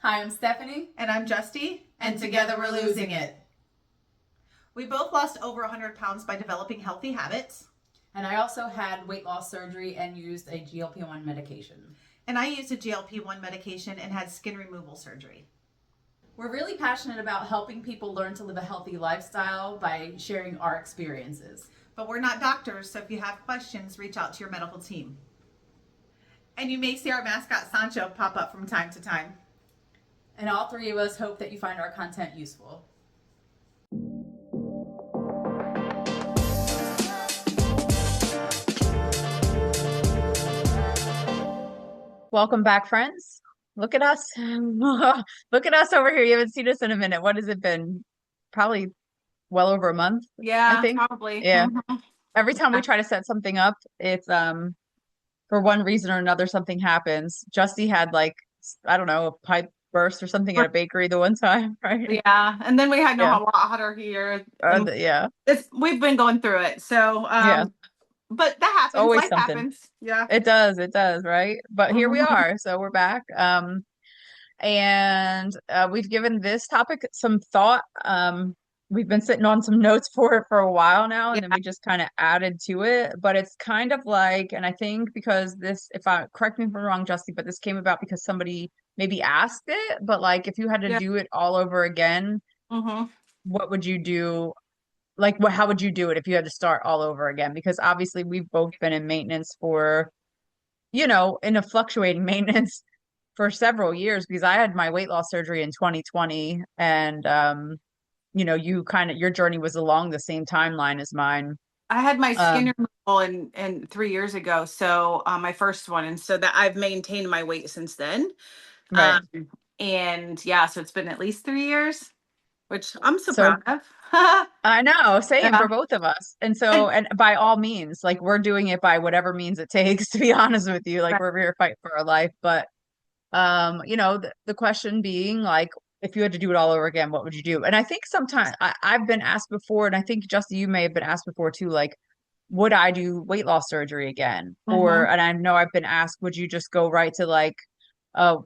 Hi, I'm Stephanie. And I'm Justy. And together we're losing it. We both lost over 100 pounds by developing healthy habits. And I also had weight loss surgery and used a GLP-1 medication. And I used a GLP-1 medication and had skin removal surgery. We're really passionate about helping people learn to live a healthy lifestyle by sharing our experiences. But we're not doctors, so if you have questions, reach out to your medical team. And you may see our mascot Sancho pop up from time to time. And all three of us hope that you find our content useful. Welcome back, friends. Look at us. Look at us over here. You haven't seen us in a minute. What has it been? Probably well over a month, I Yeah, think. probably. Yeah. Every time we try to set something up, it's for one reason or another, something happens. Justy had I don't know, a pipe burst or something at a bakery the one time, right? Yeah, and then we had Yeah. lot hotter here. Yeah. We've been going through it. So, Yeah. but that It's happens. always Life something. happens. Yeah. It does, right? But here we Mhm. are. So we're back. And we've given this topic some thought. We've been sitting on some notes for it for a while now, and then Yeah. we just kind of added to it. But it's kind of like, and I think because this, if I correct me if I'm wrong, Justy, but this came about because somebody maybe asked it. But like, if you had to Yeah. do it all over again, Hmm. what would you do? Like, what? How would you do it if you had to start all over again? Because obviously, we've both been in maintenance for, in a fluctuating maintenance for several years because I had my weight loss surgery in 2020 and your journey was along the same timeline as mine. I had my skin Um removal in 3 years ago, so my first one, and so that I've maintained my weight since then. Um, right. and yeah, so it's been at least 3 years, which I'm so So proud of. I know, same Yeah. for both of us. And so And, and by all means, like we're doing it by whatever means it takes, to be honest with you. Like right. we're here fighting for our life. But the question being like if you had to do it all over again, what would you do? And I think sometimes I've been asked before, and I think Justin, you may have been asked before too, like would I do weight loss surgery again? Hmm. And I know I've been asked, would you just go right to like a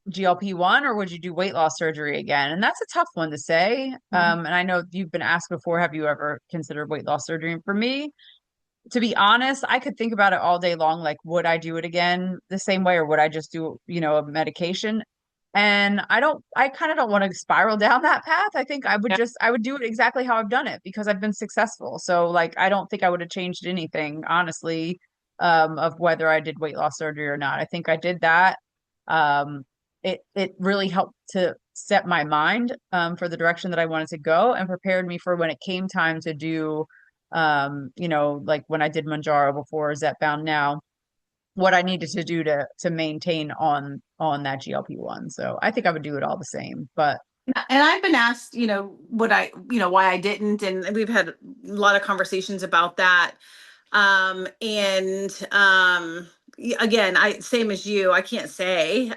GLP-1 or would you do weight loss surgery again? And that's a tough one to say. And I know you've been asked before, have you ever considered weight loss surgery? And for me, to be honest, I could think about it all day long. Like, would I do it again the same way or would I just do, a medication? And I kind of don't want to spiral down that path. I think Yeah. I would do it exactly how I've done it because I've been successful. So like, I don't think I would have changed anything, honestly, of whether I did weight loss surgery or not. I think I did that. Um, it really helped to set my mind, for the direction that I wanted to go and prepared me for when it came time to do, like when I did Manjaro before Zep Bound now, what I needed to do to maintain on that GLP-1. So I think I would do it all the same. But And I've been asked, would I, why I didn't, and we've had a lot of conversations about that. And again, I same as you, I can't say,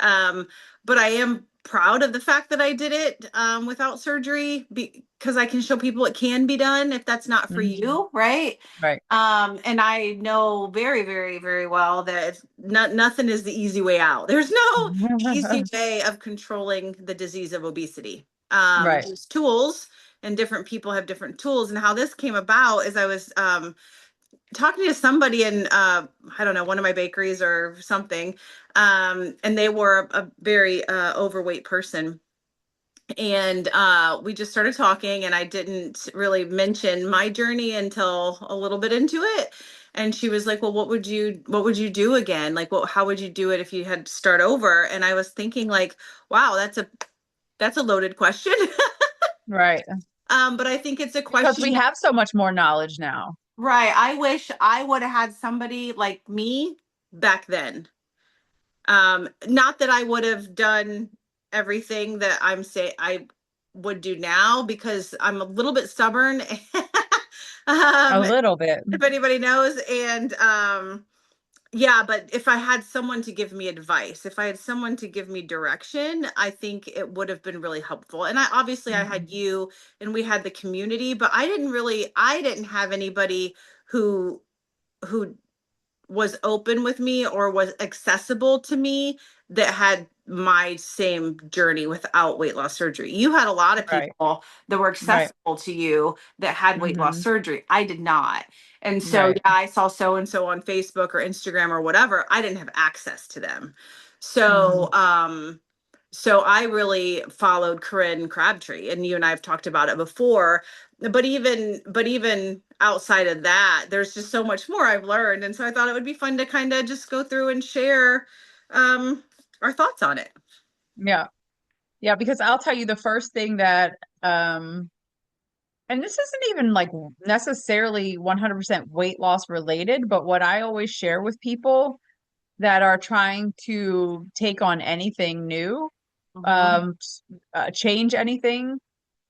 but I am proud of the fact that I did it without surgery because I can show people it can be done if that's not for mhm, you, right? right. And I know very, very, very well that nothing is the easy way out. There's no easy way of controlling the disease of obesity. Right. There's tools, and different people have different tools. And how this came about is I was talking to somebody in I don't know, one of my bakeries or something, and they were a very overweight person, and we just started talking, and I didn't really mention my journey until a little bit into it. And she was like, well, what would you do again? Like, how would you do it if you had to start over? And I was thinking like, wow, that's a loaded question. Right. But I think it's a Because we question. have so much more knowledge now. Right. I wish I would have had somebody like me back then. Not that I would have done everything that I'm say I would do now because I'm a little bit stubborn. A um, little bit. if anybody knows, and yeah, but if I had someone to give me advice, if I had someone to give me direction, I think it would have been really helpful. And I had Mhm. you, and we had the community, but I didn't have anybody who who was open with me or was accessible to me that had my same journey without weight loss surgery. You had a lot of Right. people that were Right. accessible to you that had weight loss Mm-hmm. surgery. I did not. And so, Right. yeah, I saw so and so on Facebook or Instagram or whatever. I didn't have access to them. Mm-hmm. So, so I really followed Corinne Crabtree, and you and I have talked about it before. But even outside of that, there's just so much more I've learned, and so I thought it would be fun to kind of just go through and share um, our thoughts on it. Yeah. Yeah, because I'll tell you the first thing that and this isn't even like necessarily 100% weight loss related, but what I always share with people that are trying to take on anything new, Hmm. um, change anything,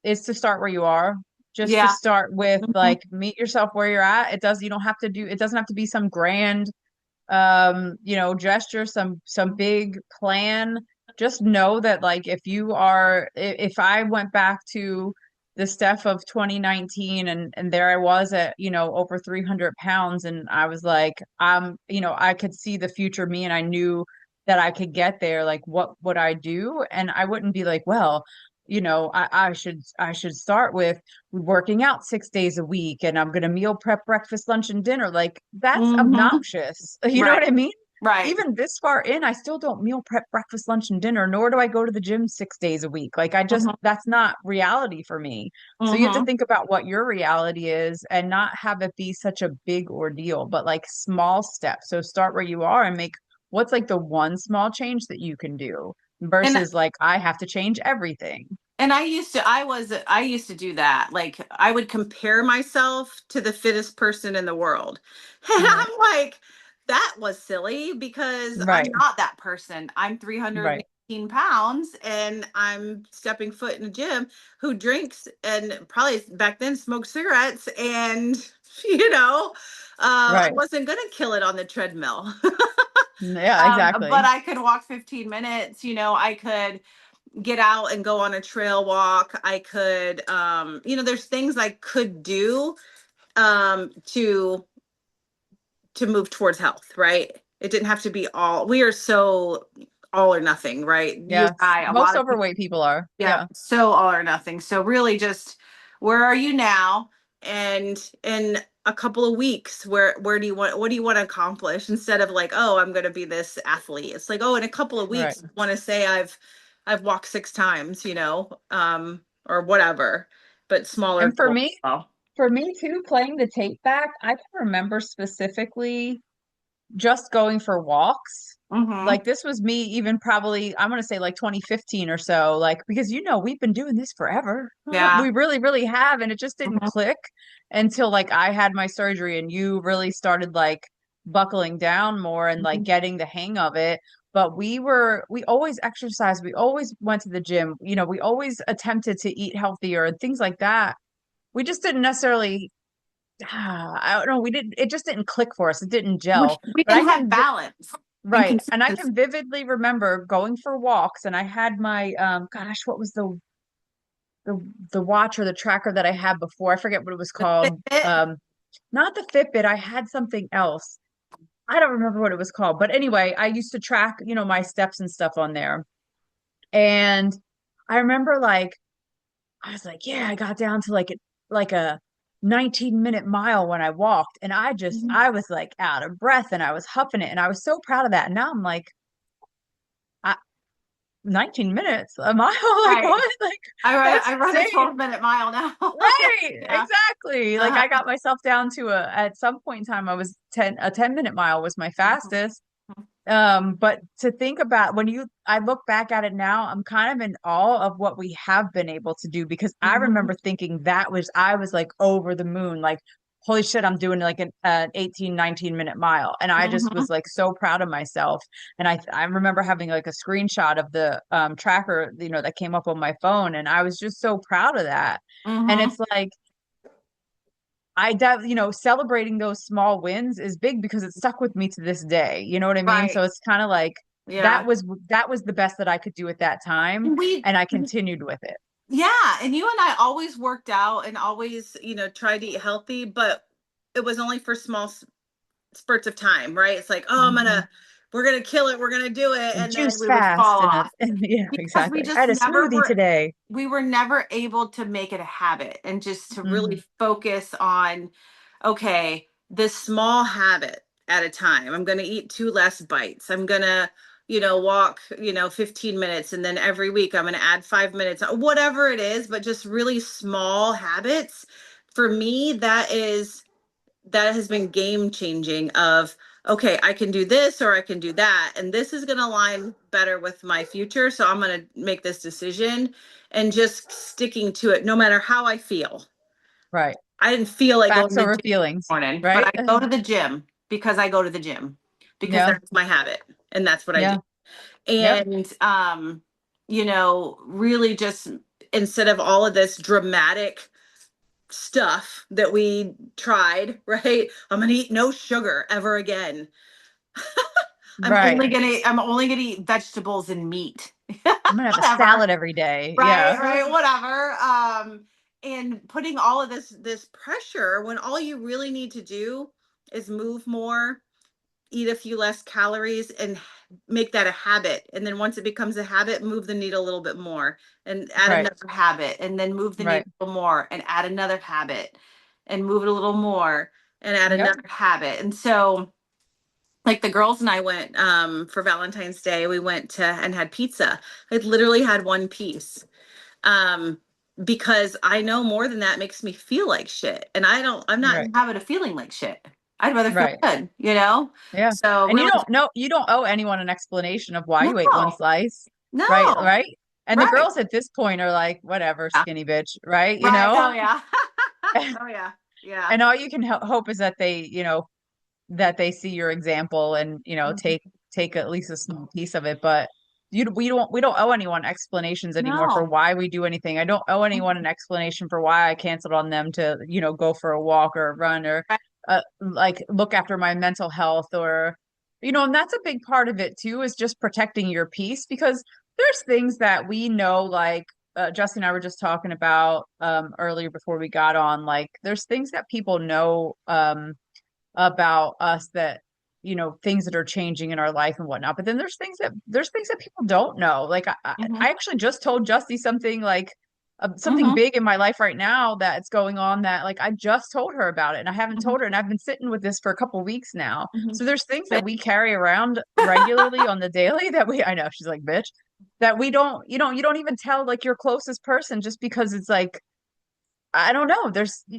is to start where you are. Just to Yeah. start with, Hmm. like, meet yourself where you're at. You don't have to do, it doesn't have to be some grand, gesture, some big plan. Just know that, like, if I went back to the Steph of 2019, and there I was at, over 300 pounds, and I was like, I could see the future me, and I knew that I could get there. Like, what would I do? And I wouldn't be like, well, I should start with working out 6 days a week, and I'm gonna meal prep breakfast, lunch, and dinner. Like, that's Hmm. obnoxious. You know Right. what I mean? Right. Even this far in, I still don't meal prep breakfast, lunch, and dinner, nor do I go to the gym 6 days a week. Like, Hmm. that's not reality for me. So you have to Hmm. think about what your reality is and not have it be such a big ordeal, but like small steps. So start where you are and make what's like the one small change that you can do And versus like, I have to change everything. And I used to do that. Like I would compare myself to the fittest person in the world. And Mhm. I'm like, that was silly because I'm Right, not that person. I'm right, 318 pounds and I'm stepping foot in a gym who drinks and probably back then smoked cigarettes and I right. wasn't gonna kill it on the treadmill. Yeah, exactly. But I could walk 15 minutes, I could get out and go on a trail walk. I could, there's things I could do to move towards health, right? It didn't have to be all. We are so all or nothing, right? You and Yes. I, a Most lot of people, overweight people are. yeah, Yeah, so all or nothing. So really, just where are you now? And in a couple of weeks, where do you want? What do you want to accomplish? Instead of like, oh, I'm going to be this athlete. It's like, oh, in a couple of right. weeks, I want to say I've walked 6 times, or whatever, but smaller And for goals. me, So. for me too, playing the tape back, I can remember specifically just going for walks. Mm-hmm. Like, this was me even probably, I'm gonna say like 2015 or so, like, because we've been doing this forever. Yeah. We really, really have, and it just didn't Mm-hmm. click until like I had my surgery and you really started like buckling down more and like getting the hang of it. But we always exercised, we always went to the gym, we always attempted to eat healthier and things like that. We just didn't necessarily I don't know. It just didn't click for us. It didn't gel. We But didn't have balance and right. And I consistency. can vividly remember going for walks, and I had my, gosh, what was the, the watch or the tracker that I had before? I forget what it was The called. Fitbit. Not the Fitbit. I had something else. I don't remember what it was called. But anyway, I used to track, my steps and stuff on there. And I remember, like, I was like, yeah, I got down to like a 19-minute mile when I walked, and I was like out of breath, and I was huffing it, and I was so proud of that. And now I'm like, 19 minutes, a mile, like, Right. what? Like, I that's run a insane. 12-minute mile now. Right, Yeah. exactly. Like, Uh-huh. I got myself down to at some point in time, I was 10-minute mile was my fastest. But to think about I look back at it now, I'm kind of in awe of what we have been able to do, because I Mhm. remember thinking I was like over the moon, like, holy shit, I'm doing like an 18, 19-minute mile. And I just Mhm. was like so proud of myself. And I remember having like a screenshot of the tracker, that came up on my phone. And I was just so proud of that. And Mhm. it's like, celebrating those small wins is big because it stuck with me to this day. You know what I mean? Right. So it's kind of like Yeah. that was the best that I could do at that time, And we, and I continued with it. yeah, and you and I always worked out and always, tried to eat healthy, but it was only for small spurts of time, right? It's like, oh, Hmm. we're going to kill it. We're going to do it. And And then juice we would fall fast off and yeah, because we exactly. I just had a never smoothie were, today. we were never able to make it a habit and just to Mhm. really focus on, okay, this small habit at a time. I'm going to eat 2 less bites. I'm going to, walk, 15 minutes. And then every week I'm going to add 5 minutes, whatever it is, but just really small habits. For me, that has been game changing of, okay, I can do this or I can do that. And this is going to align better with my future. So I'm going to make this decision and just sticking to it no matter how I feel. Right. I didn't feel like going Facts to the over gym this feelings, morning, but right? I go to the gym because I go to the gym because Yeah. that's my habit and that's what I do. Yeah. Yep. And, really just instead of all of this dramatic stuff that we tried, right? I'm gonna eat no sugar ever again. Right. I'm only gonna eat vegetables and meat. I'm gonna have a Whatever. salad every day. Right, Yeah. right, whatever. And putting all of this pressure when all you really need to do is move more, eat a few less calories, and make that a habit. And then once it becomes a habit, move the needle a little bit more and add Right. another habit, and then move the needle Right. a little more and add another habit, and move it a little more and add Yep. another habit. And so, like the girls and I went for Valentine's Day, we went to and had pizza. I literally had one piece. Um, because I know more than that makes me feel like shit. And I'm not Right. in the habit of feeling like shit. I'd rather feel Right. good, you know? Yeah. So And really, you don't owe anyone an explanation of why you ate one no, slice. Right. no, Right. And the right. girls at this point are like, whatever, Yeah, skinny bitch. Right. You right. know? Oh yeah. Oh yeah. Yeah. And all you can hope is that that they see your example and Mhm. take at least a small piece of it. But we don't owe anyone explanations anymore for No. why we do anything. I don't owe anyone an explanation for why I canceled on them to go for a walk or a run or Right. like look after my mental health or and that's a big part of it too, is just protecting your peace, because there's things that we know, like Justin and I were just talking about earlier before we got on, like there's things that people know about us, that things that are changing in our life and whatnot, but then there's things that people don't know. Like Hmm. I actually just told Justy something, like something Hmm. big in my life right now that's going on, that like I just told her about it and I haven't Hmm. told her, and I've been sitting with this for a couple weeks now. Hmm. So there's things that But we carry around regularly on the daily that I know she's like, bitch, that we don't, you don't even tell like your closest person, just because it's like, I don't know.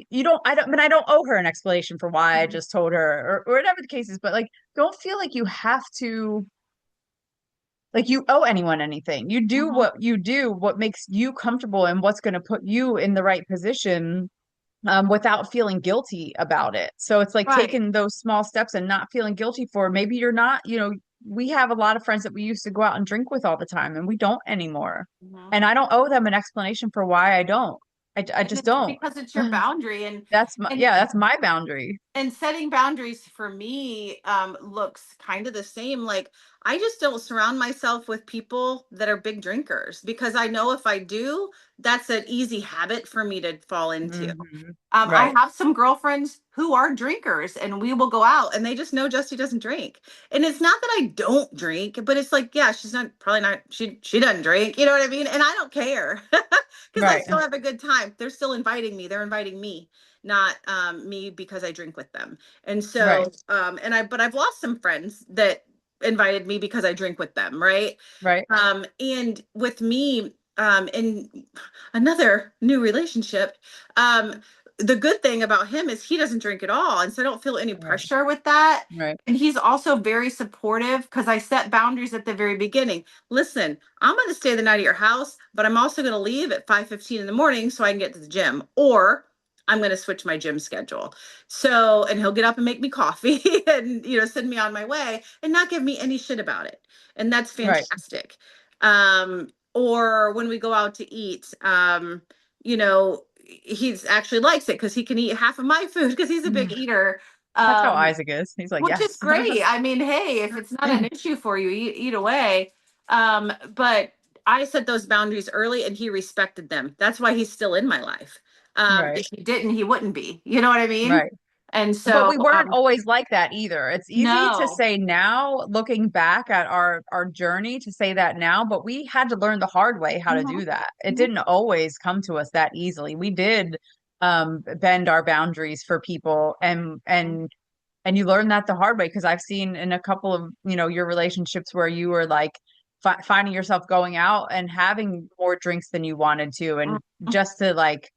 You don't, I mean, I don't owe her an explanation for why I just told her, or whatever the case is, but like, don't feel like you have to, like you owe anyone anything. You do hmm. what you do, what makes you comfortable and what's going to put you in the right position, without feeling guilty about it. So it's like Right. taking those small steps and not feeling guilty for, maybe you're not, we have a lot of friends that we used to go out and drink with all the time and we don't anymore. Hmm. And I don't owe them an explanation for why I don't. I And just it's don't. because it's your boundary, and That's my boundary. and setting boundaries for me looks kind of the same. Like I just don't surround myself with people that are big drinkers because I know if I do, that's an easy habit for me to fall into. Hmm. I Right, have some girlfriends who are drinkers and we will go out and they just know Justy doesn't drink. And it's not that I don't drink, but it's like, yeah, she's not probably not she doesn't drink, you know what I mean? And I don't care. Because I right, still have a good time. They're still inviting me. They're inviting me, not me because I drink with them. And right, so but I've lost some friends that invited me because I drink with them, right? right, And with me, in another new relationship, um, the good thing about him is he doesn't drink at all. And so I don't feel any right, pressure with that. right, And he's also very supportive because I set boundaries at the very beginning. Listen, I'm going to stay the night at your house, but I'm also going to leave at 5:15 in the morning so I can get to the gym. Or I'm going to switch my gym schedule. So, and he'll get up and make me coffee and, send me on my way and not give me any shit about it. And that's right, fantastic. Or when we go out to eat, he's actually likes it because he can eat half of my food because he's a big eater. that's how Um, Isaac is. He's like, which is yes. great. I mean, hey, if it's not an issue for you, eat away. But I set those boundaries early and he respected them. That's why he's still in my life. Right, If he didn't, he wouldn't be. You know what I mean? right. And But so, we weren't always like that either. It's easy to no. say now, looking back at our journey, to say that now, but we had to learn the hard way how to Mhm. do that. It Mhm. didn't always come to us that easily. We did bend our boundaries for people, and you learn that the hard way, because I've seen in a couple of, your relationships where you were like finding yourself going out and having more drinks than you wanted to, and just to like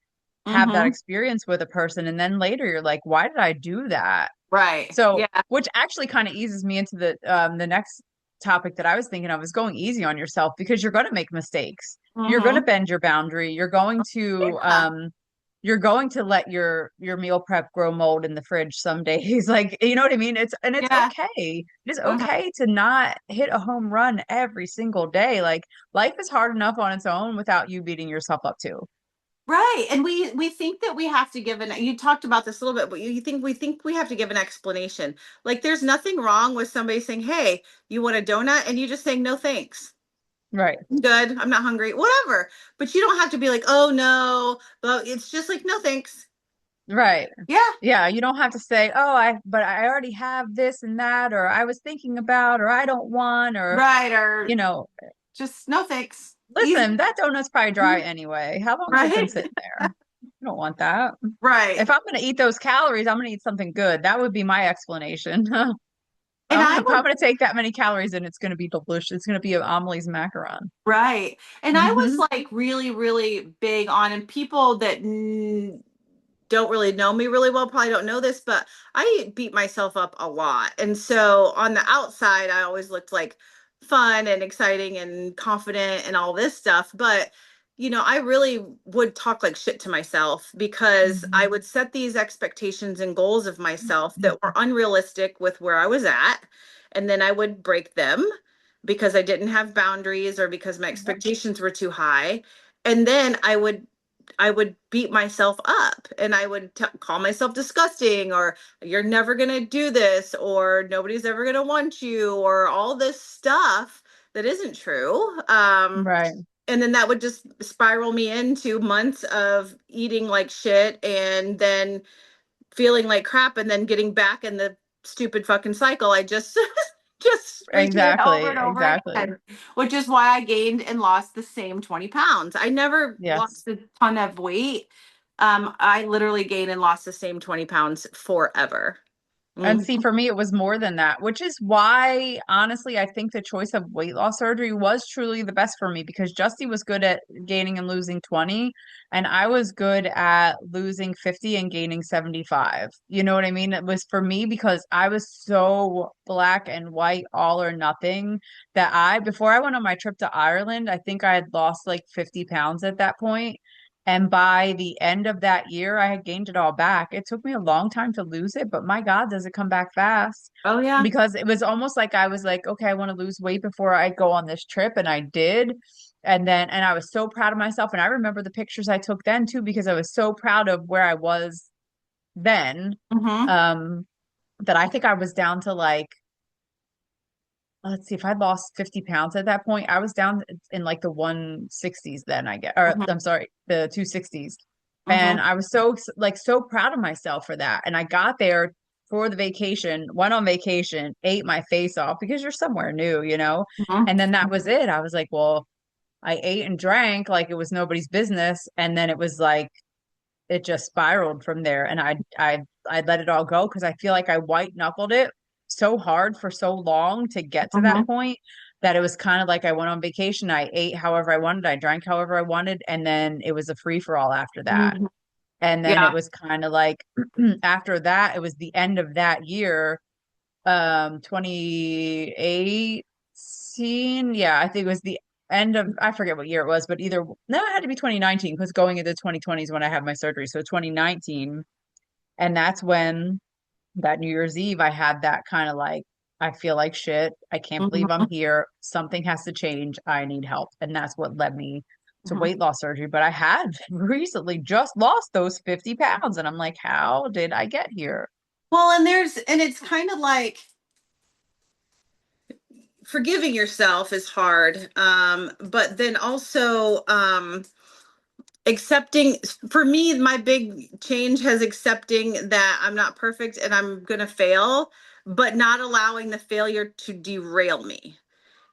have that Mhm. experience with a person, and then later you're like, why did I do that? Right. So, Yeah. which actually kind of eases me into the next topic that I was thinking of, is going easy on yourself, because you're going to make mistakes. You're going to Mhm. bend your boundary. Yeah. You're going to let your meal prep grow mold in the fridge some days. Like, you know what I mean? It's Yeah. okay. It is Uh-huh. okay to not hit a home run every single day. Like, life is hard enough on its own without you beating yourself up too. Right. And we think that we have to give you talked about this a little bit, but we think we have to give an explanation. Like, there's nothing wrong with somebody saying, "Hey, you want a donut?" and you just saying, "No, thanks. Right. I'm good. I'm not hungry." Whatever. But you don't have to be like, "Oh no." But it's just like, "No, thanks." Right. Yeah. Yeah, you don't have to say, "Oh, but I already have this and that," or "I was thinking about," or "I don't want," or, Right. you Or know, just no thanks. Easy. listen, that donut's probably dry anyway. How long has it been Right. sitting there? You don't want that. Right. If I'm going to eat those calories, I'm going to eat something good. That would be my explanation. And I If I'm would going to take that many calories in, it's going to be delicious. It's going to be an Amelie's macaron. Right. And I Hmm. was like really, really big on, and people that don't really know me really well probably don't know this, but I beat myself up a lot. And so on the outside, I always looked like fun and exciting and confident and all this stuff. But, I really would talk like shit to myself because I Hmm. would set these expectations and goals of myself that were unrealistic with where I was at. And then I would break them because I didn't have boundaries or because my expectations were too high. And then I would beat myself up, and I would call myself disgusting, or "You're never going to do this," or "Nobody's ever going to want you," or all this stuff that isn't true. Right. And then that would just spiral me into months of eating like shit and then feeling like crap and then getting back in the stupid fucking cycle I just just repeated over Exactly. and over Exactly. again, which is why I gained and lost the same 20 pounds. I never Yes. lost a ton of weight. I literally gained and lost the same 20 pounds forever. And Mhm. see, for me, it was more than that, which is why, honestly, I think the choice of weight loss surgery was truly the best for me, because Justy was good at gaining and losing 20, and I was good at losing 50 and gaining 75. You know what I mean? It was for me because I was so black and white, all or nothing, that before I went on my trip to Ireland, I think I had lost like 50 pounds at that point. And by the end of that year, I had gained it all back. It took me a long time to lose it, but my God, does it come back fast? Oh yeah. Because it was almost like I was like, okay, I want to lose weight before I go on this trip. And I did. And I was so proud of myself. And I remember the pictures I took then too, because I was so proud of where I was then. Mm-hmm. Um, that I think I was down to like, let's see, if I'd lost 50 pounds at that point, I was down in like the 160s then, I get, or Mm-hmm. I'm sorry, the 260s. And Mm-hmm. I was so proud of myself for that. And I got there for the vacation, went on vacation, ate my face off because you're somewhere new, you know? Mm-hmm. And then that was it. I was like, well, I ate and drank like it was nobody's business. And then it was like, it just spiraled from there. And I let it all go because I feel like I white knuckled it so hard for so long to get to that Mm-hmm. point, that it was kind of like I went on vacation, I ate however I wanted, I drank however I wanted, and then it was a free for all after that. Mm-hmm. And then it Yeah. was kind of like after that, it was the end of that year, 2018. Yeah, I think it was the end of, I forget what year it was, but either, no, it had to be 2019, because going into 2020 when I had my surgery. So 2019. And that's when, that New Year's Eve, I had that kind of like, I feel like shit. I can't believe I'm Mm-hmm. here. Something has to change. I need help. And that's what led me to Mm-hmm. weight loss surgery. But I had recently just lost those 50 pounds. And I'm like, how did I get here? Well, and it's kind of like forgiving yourself is hard. But then also, accepting, for me, my big change has accepting that I'm not perfect and I'm gonna fail, but not allowing the failure to derail me.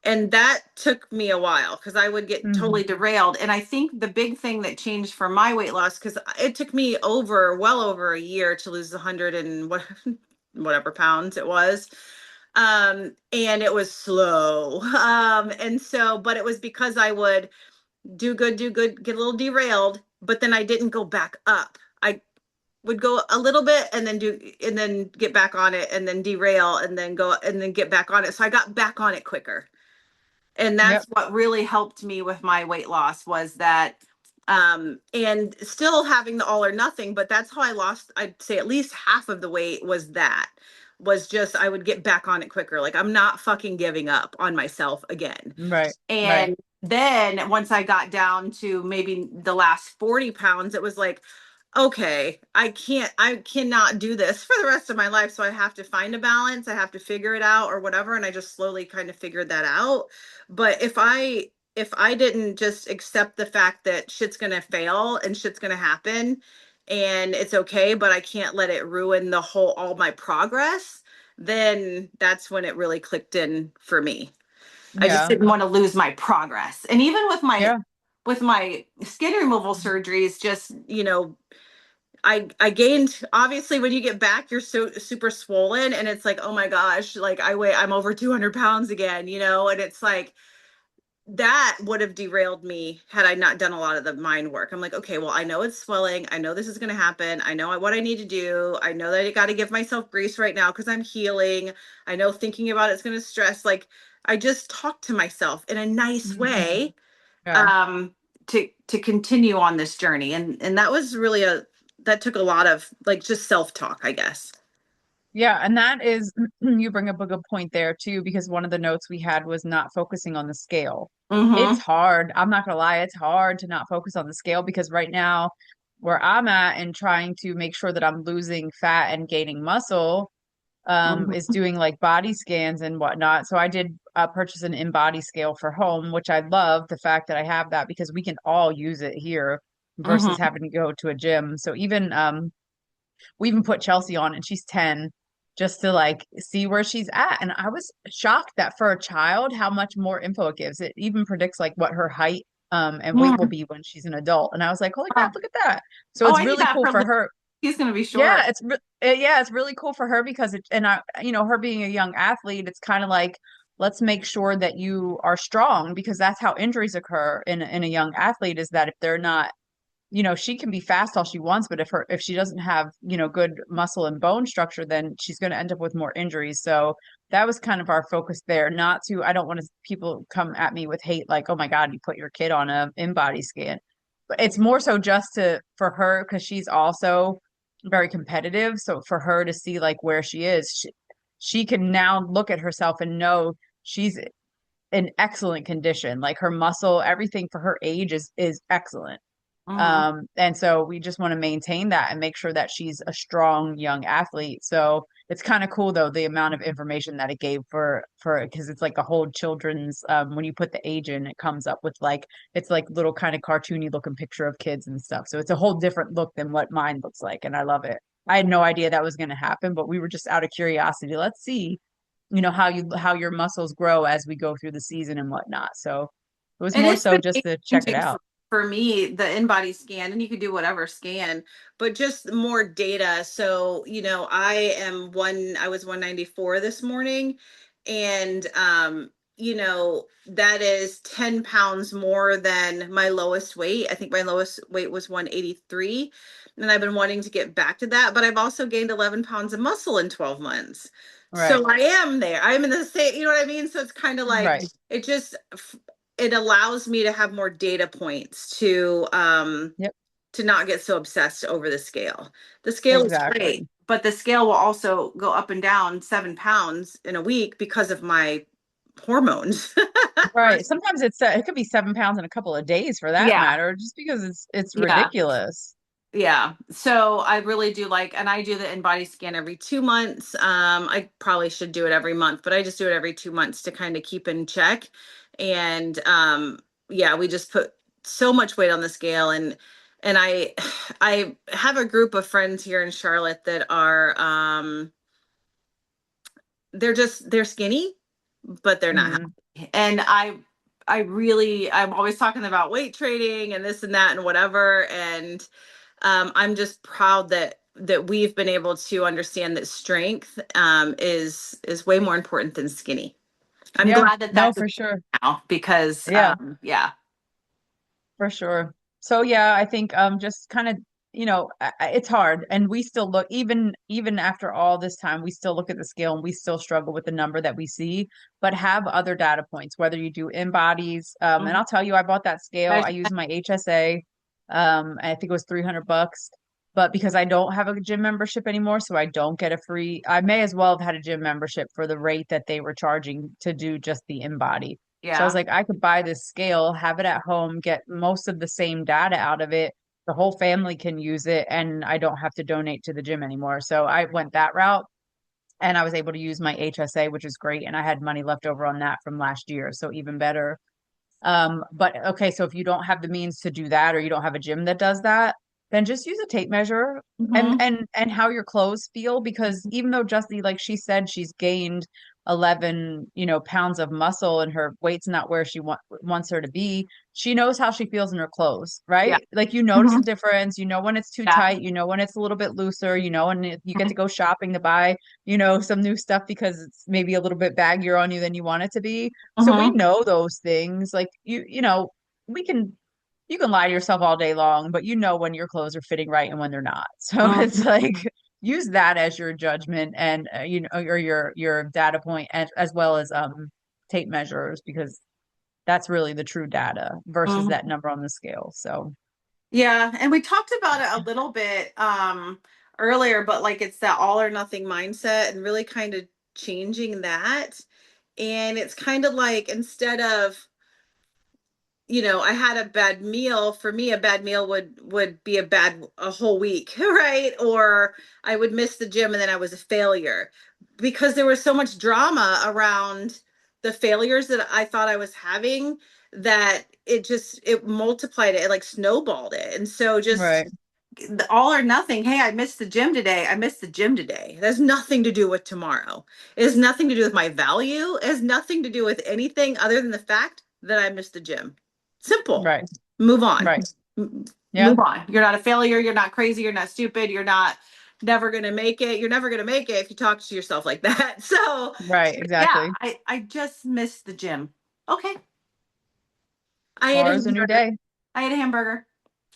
And that took me a while because I would get Hmm. totally derailed. And I think the big thing that changed for my weight loss, because it took me well over a year to lose 100 and whatever pounds it was. And it was slow. And so, but it was because I would do good, get a little derailed, but then I didn't go back up. I would go a little bit and then and then get back on it and then derail and then go and then get back on it. So I got back on it quicker. And that's Yep. what really helped me with my weight loss was that and still having the all or nothing, but that's how I lost, I'd say at least half of the weight was just I would get back on it quicker. Like I'm not fucking giving up on myself again. Right. Right. And then once I got down to maybe the last 40 pounds, it was like, okay, I cannot do this for the rest of my life. So I have to find a balance. I have to figure it out or whatever. And I just slowly kind of figured that out. But if I didn't just accept the fact that shit's gonna fail and shit's gonna happen and it's okay, but I can't let it ruin all my progress, then that's when it really clicked in for me. I just Yeah. didn't want to lose my progress. And even Yeah. with my skin removal surgeries, just, I gained, obviously when you get back, you're so super swollen and it's like, oh my gosh, like I'm over 200 pounds again, and it's like, that would have derailed me had I not done a lot of the mind work. I'm like, okay, well, I know it's swelling. I know this is going to happen. I know what I need to do. I know that I got to give myself grace right now because I'm healing. I know thinking about it's going to stress. Like, I just talk to myself in a nice Mhm. way Yeah. um, to continue on this journey. And that was really that took a lot of like just self talk, I guess. Yeah, and that is, you bring up a good point there too, because one of the notes we had was not focusing on the scale. It's Mm-hmm. hard. I'm not gonna lie, it's hard to not focus on the scale because right now, where I'm at and trying to make sure that I'm losing fat and gaining muscle, is Mm-hmm. doing like body scans and whatnot. So I did purchase an in-body scale for home, which I love the fact that I have that because we can all use it here versus Mm-hmm. having to go to a gym. So even we even put Chelsea on and she's 10 just to like see where she's at. And I was shocked that for a child, how much more info it gives. It even predicts like what her height and weight will Mm-hmm. be when she's an adult. And I was like, holy crap, look at that. So Oh, it's I need really that cool for for Luke. her. He's going to be Yeah, short. yeah, it's really cool for her because and I, her being a young athlete, it's kind of like let's make sure that you are strong because that's how injuries occur in a young athlete is that if they're not, she can be fast all she wants, but if she doesn't have, good muscle and bone structure, then she's going to end up with more injuries. So that was kind of our focus there. Not to, I don't want to people come at me with hate like, oh my God, you put your kid on a in-body scan. But it's more so just for her because she's also very competitive. So for her to see like where she is, she can now look at herself and know she's in excellent condition. Like her muscle, everything for her age is excellent. Mm-hmm. And so we just want to maintain that and make sure that she's a strong young athlete. So it's kind of cool though, the amount of information that it gave for because it's like a whole children's when you put the age in, it comes up with like it's like little kind of cartoony looking picture of kids and stuff. So it's a whole different look than what mine looks like. And I love it. I had no idea that was going to happen, but we were just out of curiosity. Let's see, how your muscles grow as we go through the season and whatnot. So it was And more it's so been just to check it changing out. for me, the in-body scan, and you could do whatever scan, but just more data. So, I was 194 this morning, and that is 10 pounds more than my lowest weight. I think my lowest weight was 183. And I've been wanting to get back to that, but I've also gained 11 pounds of muscle in 12 months. Right. So I am there. I'm in the same, you know what I mean? So it's kind of like Right. it just it allows me to have more data points Yep. to not get so obsessed over the scale. The scale is great, Exactly. but the scale will also go up and down 7 pounds in a week because of my hormones. Right. Right. Sometimes it could be 7 pounds in a couple of days for that Yeah. matter, just because it's Yeah. ridiculous. Yeah. So I really do and I do the in-body scan every 2 months. I probably should do it every month, but I just do it every 2 months to kind of keep in check. And yeah, we just put so much weight on the scale. And I have a group of friends here in Charlotte that are they're skinny, but they're not Mm, healthy. And I'm always talking about weight training and this and that and whatever. And I'm just proud that we've been able to understand that strength is way more important than skinny. I'm yeah, glad that no, that's a for thing sure. now because Yeah, yeah. for sure. So yeah, I think just kind of, it's hard, and we still look, even after all this time, we still look at the scale and we still struggle with the number that we see, but have other data points, whether you do in bodies, and Mhm. I'll tell you, I bought that scale. There's- I use my HSA. I think it was $300, but because I don't have a gym membership anymore, so I don't get a free, I may as well have had a gym membership for the rate that they were charging to do just the in body. So I was Yeah. like, I could buy this scale, have it at home, get most of the same data out of it. The whole family can use it, and I don't have to donate to the gym anymore. So I went that route, and I was able to use my HSA, which is great. And I had money left over on that from last year. So even better. But okay, so if you don't have the means to do that, or you don't have a gym that does that, then just use a tape measure and Hmm. and how your clothes feel, because even though Justy, like she said, she's gained 11, pounds of muscle and her weight's not where she wants her to be, she knows how she feels in her clothes, Yeah. right? Like you notice Hmm. the difference, when it's too Yeah. tight, when it's a little bit looser, and you get to go shopping to buy, some new stuff because it's maybe a little bit baggier on you than you want it to be. So we Hmm. know those things. Like we can you can lie to yourself all day long, but when your clothes are fitting right and when they're not. So it's Hmm. like use that as your judgment, and or your data point, as well as tape measures, because that's really the true data versus Hmm. that number on the scale. So Yeah, and we talked about it a little bit earlier, but like it's that all or nothing mindset and really kind of changing that. And it's kind of like instead of, I had a bad meal. For me, a bad meal would be a whole week, right? Or I would miss the gym and then I was a failure because there was so much drama around the failures that I thought I was having, that it multiplied it, it like snowballed it. And so just right, the all or nothing. Hey, I missed the gym today. I missed the gym today. It has nothing to do with tomorrow. It has nothing to do with my value. It has nothing to do with anything other than the fact that I missed the gym. Simple. right, Move on. right. Yeah, Move on. You're not a failure. You're not crazy. You're not stupid. You're not never going to make it. You're never going to make it if you talk to yourself like that. So, right, yeah, exactly. I just missed the gym. Okay. I ate a Tomorrow's a new hamburger. day. I ate a hamburger.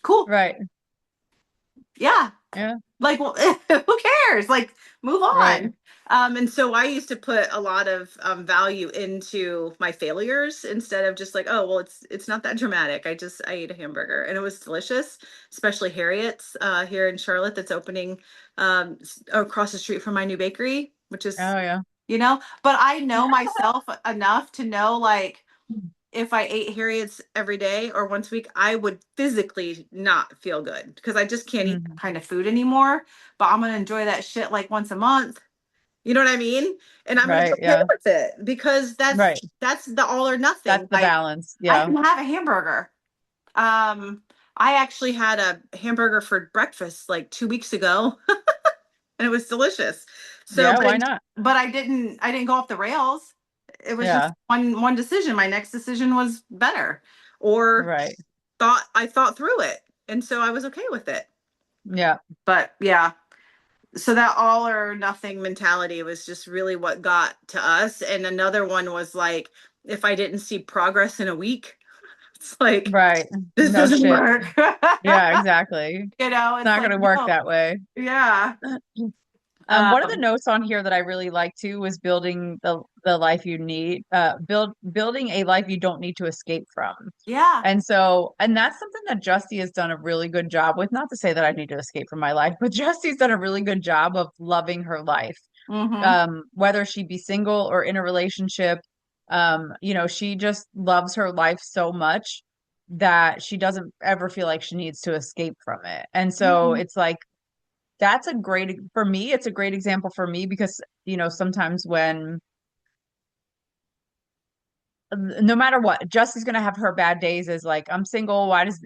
Cool. Right. Yeah. Yeah. Like, well, who cares? Like, move Right. on. And so I used to put a lot of value into my failures instead of just like, oh, well, it's not that dramatic. I ate a hamburger and it was delicious, especially Harriet's here in Charlotte that's opening across the street from my new bakery, which is, Oh yeah. but I know myself enough to know, like, if I ate Harriet's every day or once a week, I would physically not feel good because I just can't eat that Mhm. kind of food anymore. But I'm gonna enjoy that shit like once a month. You know what I mean? And I'm gonna be Right. okay Yeah. with it because that's Right. that's the all or That's nothing. the Like balance. I Yeah. can have a hamburger. Um, I actually had a hamburger for breakfast like 2 weeks ago, and it was delicious. So, Yeah. Why not? but I didn't go off the rails. It was just Yeah. one decision. My next decision was better, or Right. I thought through it, and so I was okay with it. Yeah. But yeah, so that all or nothing mentality was just really what got to us. And another one was like, if I didn't see progress in a week, it's like Right. this No doesn't shit. work. Yeah, exactly. It's It's not like going to work no, that way. yeah. One of the Um, notes on here that I really like too was building the life you need, building a life you don't need to escape from. yeah. And that's something that Justy has done a really good job with. Not to say that I need to escape from my life, but Justy's done a really good job of loving her life. Hmm. Whether she be single or in a relationship, she just loves her life so much that she doesn't ever feel like she needs to escape from it. And so it's like that's a great for me, it's a great example for me because, sometimes when no matter what, Justy's gonna have her bad days as like, I'm single. Why does,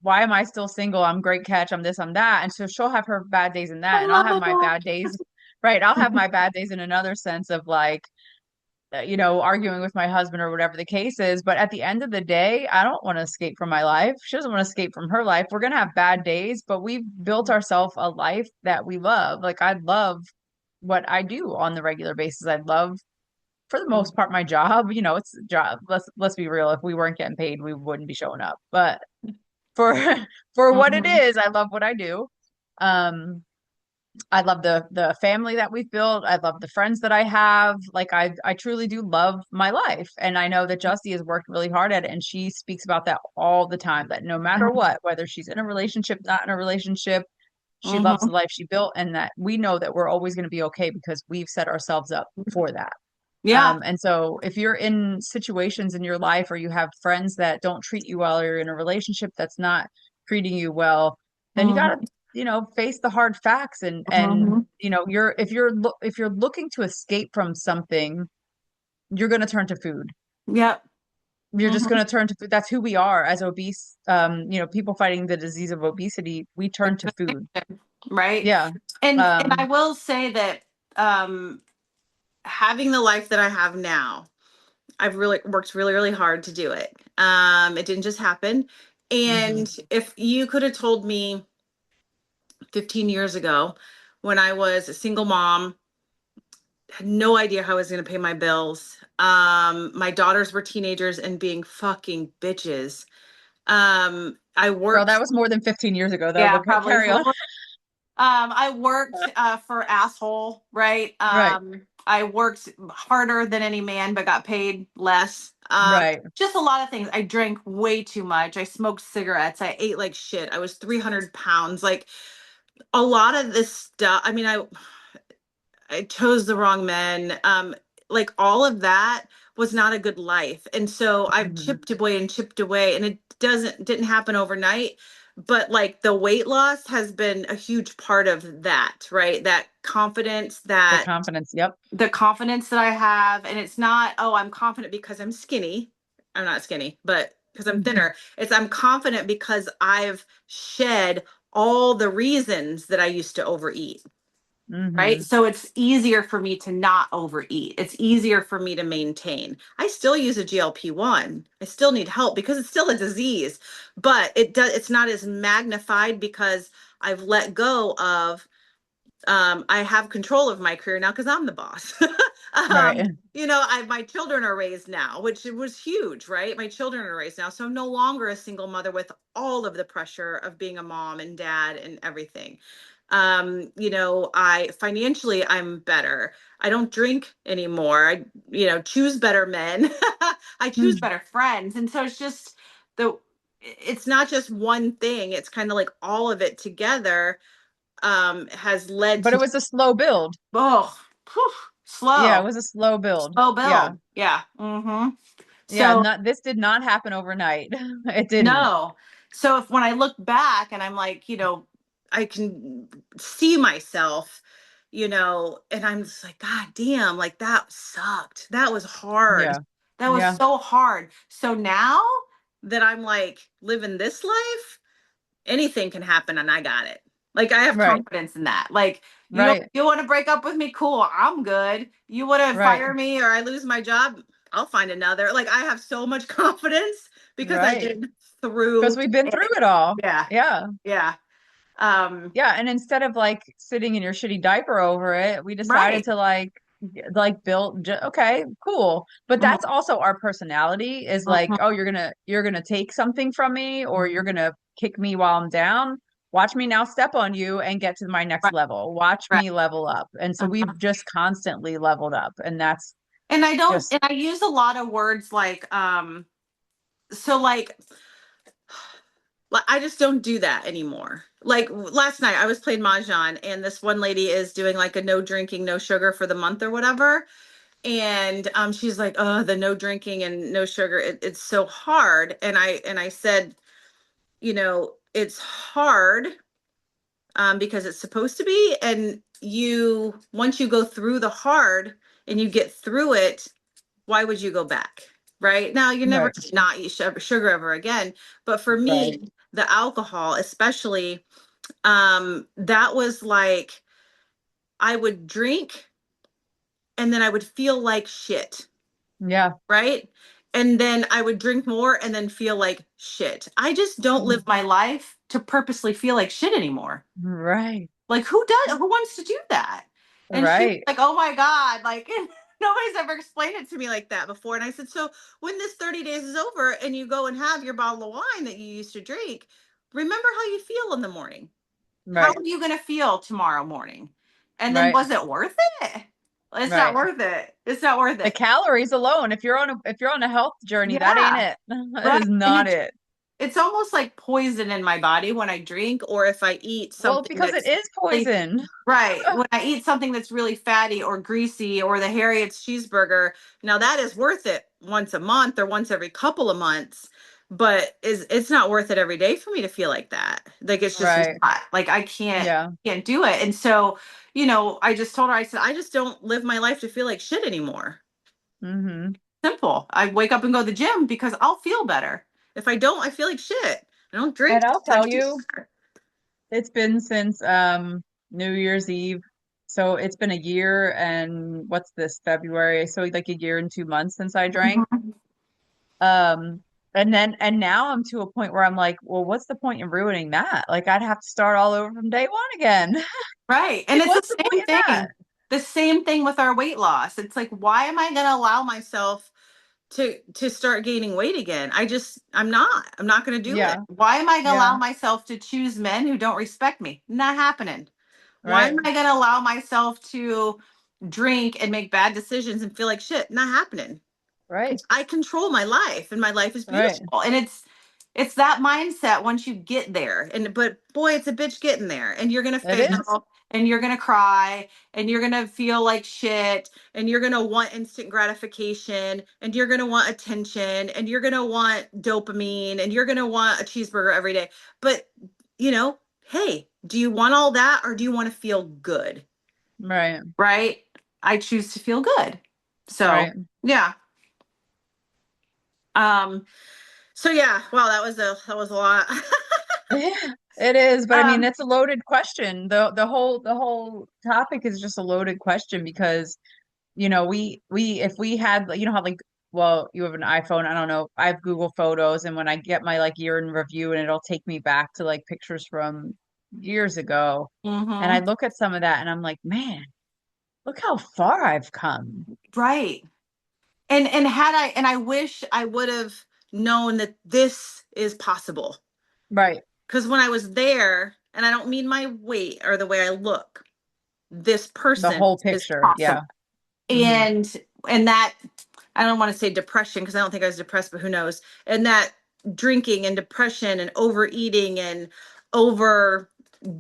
why am I still single? I'm great catch. I'm this, I'm that. And so she'll have her bad days in that. I And I'll love have my that. bad days, right? I'll have my bad days in another sense of like, arguing with my husband or whatever the case is. But at the end of the day, I don't want to escape from my life. She doesn't want to escape from her life. We're going to have bad days, but we've built ourselves a life that we love. Like I love what I do on the regular basis. I love, for the most part, my job. It's a job. Let's be real. If we weren't getting paid, we wouldn't be showing up. But for for what it Mhm. is, I love what I do. Um, I love the family that we've built. I love the friends that I have. Like I truly do love my life. And I know that Justy has worked really hard at it, and she speaks about that all the time, that no matter what, whether she's in a relationship, not in a relationship, she loves the Mhm. life she built, and that we know that we're always going to be okay because we've set ourselves up for that. Yeah. And so if you're in situations in your life or you have friends that don't treat you well, or you're in a relationship that's not treating you well, then you got to, Mhm. face the hard facts, and Mhm. if you're looking to escape from something, you're going to turn to food. Yep. You're just Mhm. going to turn to food. That's who we are as obese, people fighting the disease of obesity, we turn to food. Right. Yeah. And I Um, will say that um having the life that I have now, I've really worked really, really hard to do it. It didn't just happen. mhm. And if you could have told me 15 years ago when I was a single mom, had no idea how I was going to pay my bills. My daughters were teenagers and being fucking bitches. I Girl, that worked, was more than 15 years ago though, yeah, but probably carry on. I worked for asshole, right? Right. I worked harder than any man, but got paid less. Right. Just a lot of things. I drank way too much. I smoked cigarettes. I ate like shit. I was 300 pounds. Like a lot of this stuff. I mean, I chose the wrong men. Like all of that was not a good life. And so I've Mhm. chipped away, and it didn't happen overnight. But like the weight loss has been a huge part of that, right? That confidence, The that confidence. Yep. the confidence that I have. And it's not, oh, I'm confident because I'm skinny. I'm not skinny, but because I'm thinner. It's I'm confident because I've shed all the reasons that I used to overeat, right? Hmm. So it's easier for me to not overeat. It's easier for me to maintain. I still use a GLP-1. I still need help because it's still a disease, but it's not as magnified because I've let go of I have control of my career now because I'm the boss. Right. My children are raised now, which it was huge, right? My children are raised now. So I'm no longer a single mother with all of the pressure of being a mom and dad and everything. I financially I'm better. I don't drink anymore. I, choose better men. I choose Mm. better friends. And so it's not just one thing. It's kind of like all of it together has led But it to was a slow build. oh whew, Yeah, it slow was a slow build. slow Yeah. build. Yeah. Yeah, So this did not happen overnight. It didn't. no. So if when I look back and I'm like, I can see myself, and I'm just like, God damn, like that sucked. That was hard. Yeah. That was Yeah. so hard. So now that I'm like living this life, anything can happen and I got it. Like I have Right. confidence in that. Like Right. you want to break up with me? Cool. I'm good. You want to Right. fire me or I lose my job? I'll find another. Like I have so much confidence because I've Right. been Because through we've been through it. it all. Yeah. Yeah. Yeah. Yeah, and instead of like sitting in your shitty diaper over it, we decided Right. to like build okay, cool. But Mhm. that's also our personality is like, Mhm. oh, you're gonna take something from me, or you're gonna kick me while I'm down. Watch me now step on you and get to my next Right. level. Watch Right. me level up. And so Mhm. we've just constantly leveled up. And that's just And I use a lot of words like so like I just don't do that anymore. Like last night I was playing mahjong and this one lady is doing like a no drinking, no sugar for the month or whatever. And she's like, "Oh, the no drinking and no sugar, it's so hard." And I said, "It's hard because it's supposed to be, and once you go through the hard and you get through it, why would you go back?" right? Now, you're never Right. gonna not eat sugar ever again. But for Right. me, the alcohol, especially, that was like I would drink and then I would feel like shit, Yeah. right? And then I would drink more and then feel like shit. I just don't Mhm. live my life to purposely feel like shit anymore. Right. Like, who wants to do that? And she was Right. like, oh my God, like nobody's ever explained it to me like that before. And I said, so when this 30 days is over and you go and have your bottle of wine that you used to drink, remember how you feel in the morning. How Right. are you going to feel tomorrow morning? And then Right. was it worth it? It's not Right. worth it. It's not worth The it. calories alone, if you're on a health journey, that ain't Yeah. it. That Right. is And not it. it's almost like poison in my body when I drink or if I eat Well, something because it that's is really poison. right. When I eat something that's really fatty or greasy or the Harriet's cheeseburger, now that is worth it once a month or once every couple of months, but is it's not worth it every day for me to feel like that. Like it's just Right. not. Like I can't do it. And so, I just told her, I said, I just don't live my life to feel like shit anymore. Hmm. Simple. I wake up and go to the gym because I'll feel better. If I don't, I feel like shit. I don't drink And I'll because tell I feel you, better. it's been since New Year's Eve. So it's been a year and what's this, February? So like a year and 2 months since I drank. Mhm. Um, and now I'm to a point where I'm like, well, what's the point in ruining that? Like I'd have to start all over from day one again. Right. And Like, it's the what's the point same in that? thing. The same thing with our weight loss. It's like, why am I going to allow myself to start gaining weight again? I'm not. I'm not going to do it. Yeah, Why am I going to allow yeah, myself to choose men who don't respect me? Not happening. Why right, am I going to allow myself to drink and make bad decisions and feel like shit? Not happening. right, I control my life and my life is right. beautiful. And it's that mindset once you get there. And but boy, it's a bitch getting there. And you're gonna It is. fail and you're gonna cry and you're gonna feel like shit and you're gonna want instant gratification and you're gonna want attention and you're gonna want dopamine and you're gonna want a cheeseburger every day. But hey, do you want all that or do you want to feel good? Right, Right? I choose to feel good. So right. yeah. Um, so yeah, wow, that was a lot. Yeah, it is, but I mean, um, it's a loaded question. The whole topic is just a loaded question because, we if we had, how like, well, you have an iPhone, I don't know, I have Google Photos, and when I get my like year in review, and it'll take me back to like pictures from years ago, and I mhm, look at some of that, and I'm like, man, look how far I've come. right. And I wish I would have known that this is possible. Right. Because when I was there, and I don't mean my weight or the way I look, this The person whole is picture. Yeah. possible. Hmm. And that I don't want to say depression because I don't think I was depressed, but who knows? And that drinking and depression and overeating and over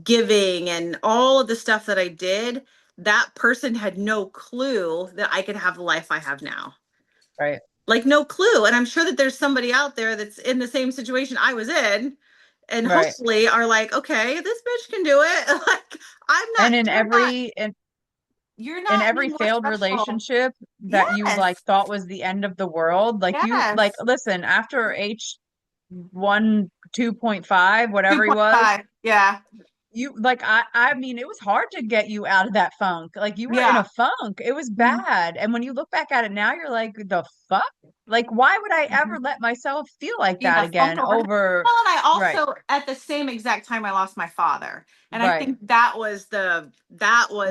giving and all of the stuff that I did, that person had no clue that I could have the life I have now. Right. Like no clue. And I'm sure that there's somebody out there that's in the same situation I was in and Right. hopefully are like, okay, this bitch can do it. Like I'm not, And in you're not, every you're in not any every more failed special. relationship that you like Yes. thought was the end of the world, like you like Yes. listen, after H1 2.5, whatever he was, 2.5. Yeah. you like I mean it was hard to get you out of that funk. Like you were in a Yeah. funk. It was Mhm. bad. And when you look back at it now, you're like, the fuck? Like why would I ever Mhm. let myself feel like Be that the fuck again over him. over Well, and I right, also at the same exact time I lost my father. And I right. think that It was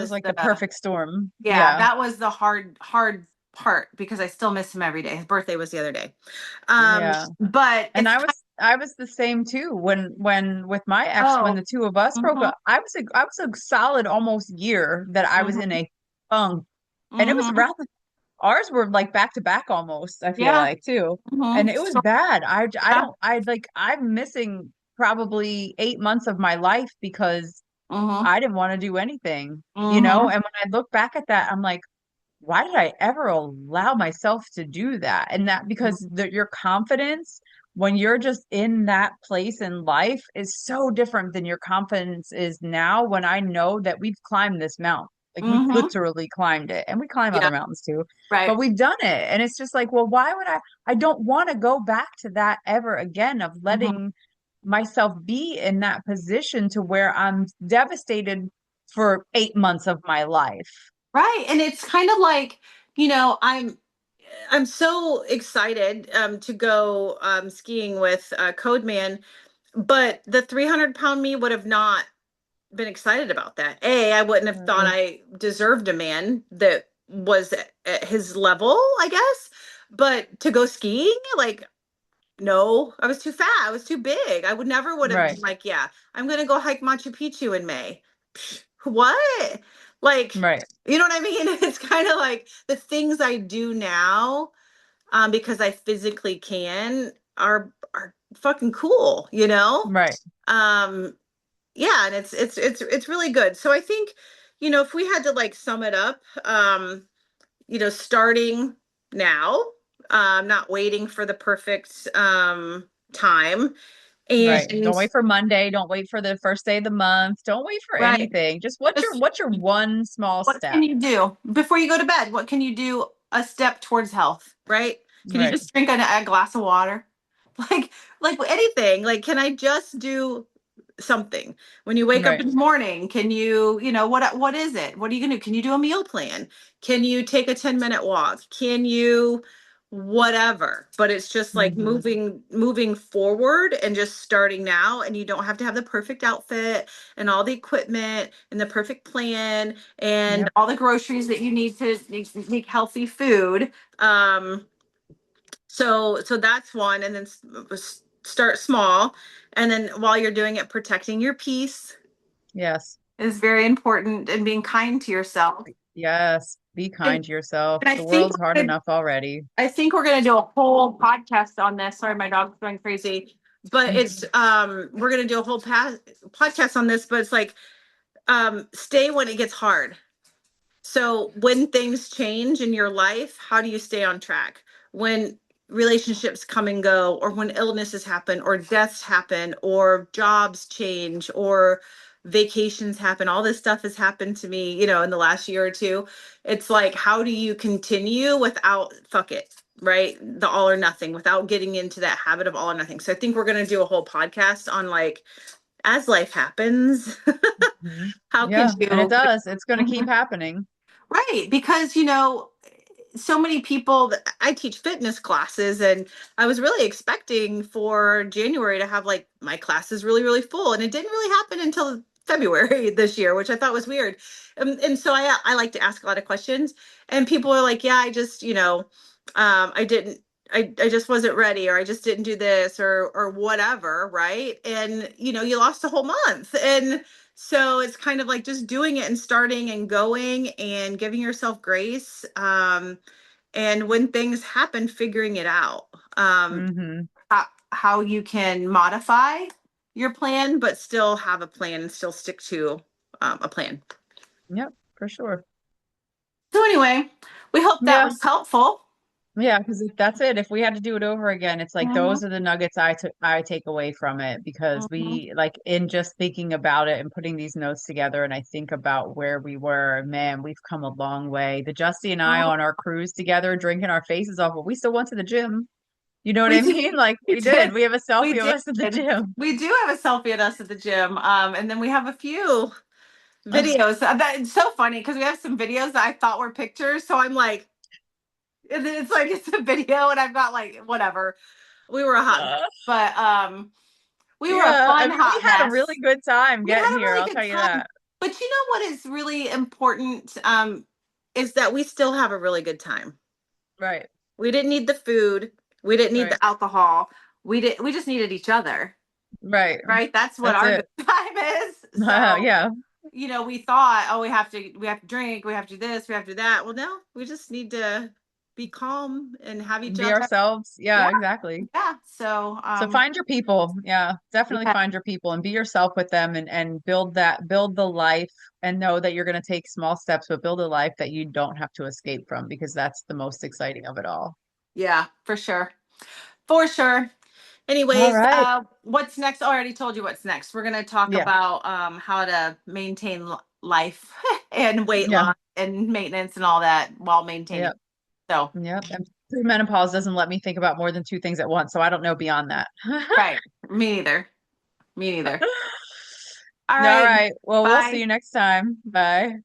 was like the the perfect storm. yeah, Yeah. that was the hard part because I still miss him every day. His birthday was the other day. Yeah. But And it's I was the same too when with my ex, when oh, the two of us broke mhm, up. I was a solid almost year that I was in mhm, a funk, and it was mhm. rather ours were like back to back almost, I feel Yeah, like too. And mhm. it was So bad. I yeah, don't I like I'm missing probably 8 months of my life because mhm, I didn't want to do anything, mhm, and when I look back at that, I'm like, why did I ever allow myself to do that? And that because your confidence when you're just in that place in life is so different than your confidence is now when I know that we've climbed this mountain. Like we Mm-hmm. literally climbed it, and we climb Yeah. other mountains too, but Right. we've done it. And it's just like, well, why would I don't want to go back to that ever again of Mm-hmm. letting myself be in that position to where I'm devastated for 8 months of my life. Right. And it's kind of like, I'm so excited to go skiing with Codeman, but the 300-pound me would have not been excited about that. I wouldn't have thought Mm. I deserved a man that was at his level, I guess. But to go skiing, like, no, I was too fat. I was too big. I would have Right, been like, yeah, I'm gonna go hike Machu Picchu in May. What? Like, right, you know what I mean? It's kind of like the things I do now, because I physically can, are fucking cool, you know? right, Um, yeah, and it's really good. So I think, if we had to like sum it up, starting now, not waiting for the perfect time. right. And Don't wait for Monday. Don't wait for the first day of the month. Don't wait for right, anything. Just what's your just what's your one small what can step? you do before you go to bed? What can you do a step towards health, right? Can you Right, just drink a glass of water? Like, like anything. Like, can I just do something when you wake up right. in the morning? Can you, what is it? What are you gonna do? Can you do a meal plan? Can you take a 10-minute walk? Can you whatever? But it's just like Hmm. moving forward and just starting now, and you don't have to have the perfect outfit and all the equipment and the perfect plan and Yep. all the groceries that you need to make healthy food. So that's one, and then start small, and then while you're doing it, protecting your peace Yes. is very important, and being kind to yourself. Yes. Be And, kind to yourself. and The world's hard enough already. I think we're gonna do a whole podcast on this. Sorry, my dog's going crazy, but it's we're gonna do a whole podcast on this. But it's like, stay when it gets hard. So when things change in your life, how do you stay on track? When relationships come and go, or when illnesses happen, or deaths happen, or jobs change, or vacations happen, all this stuff has happened to me, in the last year or two. It's like, how do you continue without fuck it, right? The all or nothing, without getting into that habit of all or nothing. So I think we're going to do a whole podcast on like, as life happens, Mhm. how can Yeah, and it you. does. It's going to keep Mhm. happening. Right, because so many people I teach fitness classes, and I was really expecting for January to have like my classes really, really full, and it didn't really happen until February this year, which I thought was weird. And so I like to ask a lot of questions, and people are like, yeah, I just, I didn't. I just wasn't ready, or I just didn't do this, or whatever, right? And you lost a whole month. And so it's kind of like just doing it and starting and going and giving yourself grace. And when things happen, figuring it out. Hmm. How you can modify your plan, but still have a plan and still stick to a plan. Yep, for sure. So, anyway, we hope that Yeah. was helpful. Yeah, because that's it. If we had to do it over again, it's like Mhm, those are the nuggets I take away from it because mhm, we like in just thinking about it and putting these notes together and I think about where we were, man, we've come a long way. The Justy and I mhm. on our cruise together, drinking our faces off, but we still went to the gym. You know what We I did. mean? Like We we did. did. We have a We selfie of did. us at the gym. We do have a selfie of us at the gym. And then we have a few videos. It's so funny because we have some videos that I thought were pictures. So I'm like, and then it's like it's a video, and I've got like whatever. We were a hot mess, Uh, but we were a yeah, I fun mean, we hot had a really mess. good time We had getting a here. really I'll good tell you time. that. But what is really important, is that we still have a really good time. Right, We didn't need the food. We didn't need right, the alcohol. We just needed each other. right. Right? That's what That's our it. good time is. So, Yeah, we thought, oh, we have to drink, we have to do this, we have to do that. Well, no, we just need to be calm and have each be other. ourselves. Yeah, Yeah, exactly. yeah. So, So find your people. Yeah, definitely yeah, find your people and be yourself with them and build the life and know that you're going to take small steps, but build a life that you don't have to escape from because that's the most exciting of it all. yeah, for sure. For sure. All Anyways, right. what's next? Oh, I already told you what's next. We're going to talk Yeah. about how to maintain life and weight Yeah. loss and maintenance and all that while maintaining. Yep. So, Yep. And menopause doesn't let me think about more than two things at once, so I don't know beyond that. right. Me neither. Me neither. All All right. right. Well, we'll see Bye. you next time. Bye.